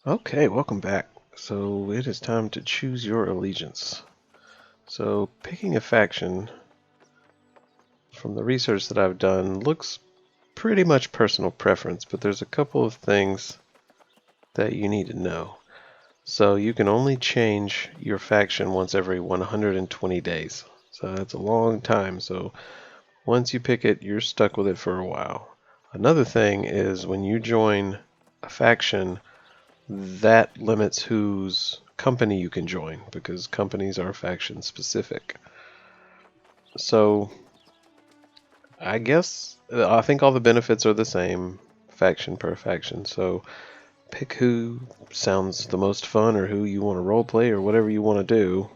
Okay, welcome back. So it is time to choose your allegiance. So picking a faction, from the research that I've done, looks pretty much personal preference, but there's a couple of things that you need to know. So you can only change your faction once every 120 days. So that's a long time. So once you pick it, you're stuck with it for a while. Another thing is when you join a faction, that limits whose company you can join because companies are faction specific. So I think all the benefits are the same faction per faction. So pick who sounds the most fun or who you want to role play or whatever you want to do.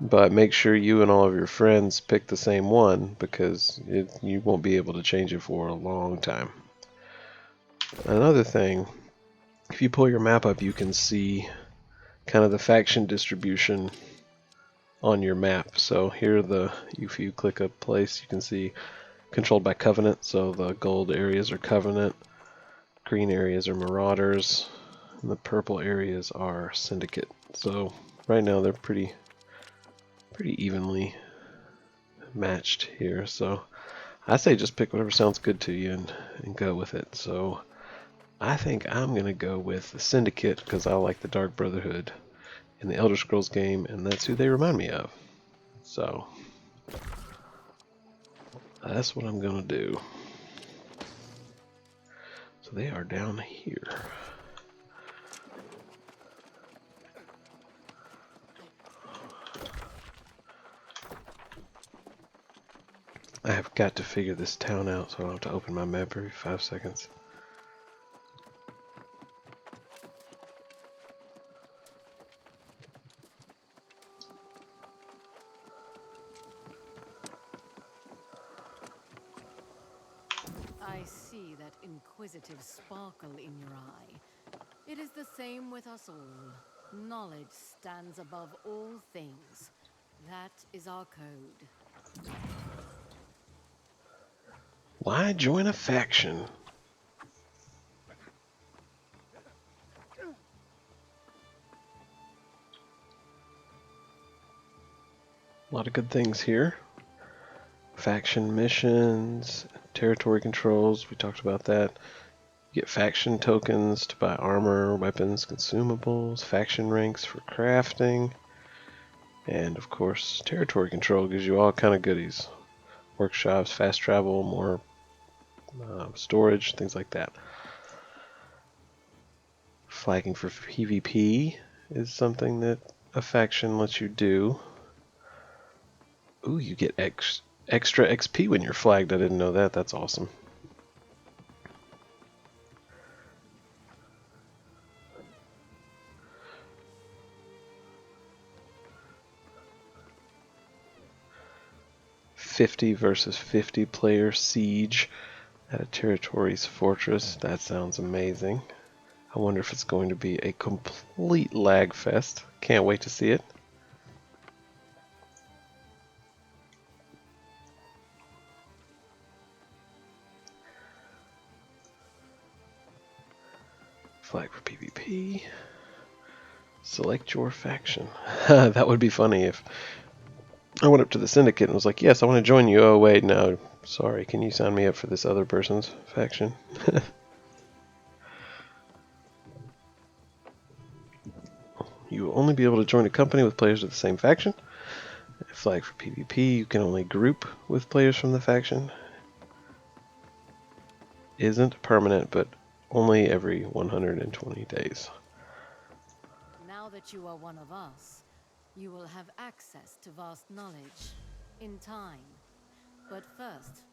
But make sure you and all of your friends pick the same one because you won't be able to change it for a long time. Another thing, if you pull your map up, you can see kind of the faction distribution on your map. So here if you click a place, you can see controlled by Covenant. So the gold areas are Covenant, green areas are Marauders, and the purple areas are Syndicate. So right now they're pretty evenly matched here. So I say just pick whatever sounds good to you and go with it. So I think I'm gonna go with the Syndicate because I like the Dark Brotherhood in the Elder Scrolls game, and that's who they remind me of. So that's what I'm gonna do. So they are down here. I have got to figure this town out, so I don't have to open my map every 5 seconds. I see that inquisitive sparkle in your eye. It is the same with us all. Knowledge stands above all things. That is our code. Why join a faction? A lot of good things here. Faction missions, territory controls, we talked about that. You get faction tokens to buy armor, weapons, consumables, faction ranks for crafting, and of course, territory control gives you all kind of goodies. Workshops, fast travel, more storage, things like that. Flagging for PvP is something that a faction lets you do. Ooh, you get extra XP when you're flagged. I didn't know that. That's awesome. '50 versus 50 player siege at a territory's fortress. That sounds amazing. I wonder if it's going to be a complete lag fest. Can't wait to see it. Flag for PvP. Select your faction. That would be funny if I went up to the Syndicate and was like, yes, I want to join you. Oh, wait, no. Sorry, can you sign me up for this other person's faction? You will only be able to join a company with players of the same faction. Flag for PvP, you can only group with players from the faction. Isn't permanent, but only every 120 days. Now that you are one of us, you will have access to vast knowledge in time. But first,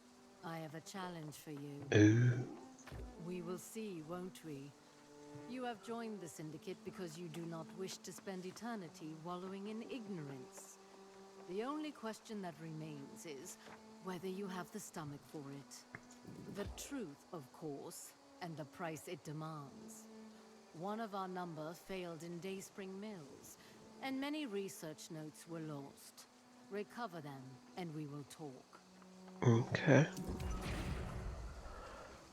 I have a challenge for you. Ooh. We will see, won't we? You have joined the Syndicate because you do not wish to spend eternity wallowing in ignorance. The only question that remains is whether you have the stomach for it. The truth, of course, and the price it demands. One of our number failed in Dayspring Mills, and many research notes were lost. Recover them, and we will talk. Okay.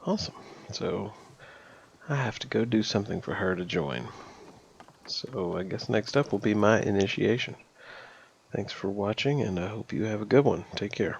Awesome. So, I have to go do something for her to join. So I guess next up will be my initiation. Thanks for watching, and I hope you have a good one. Take care.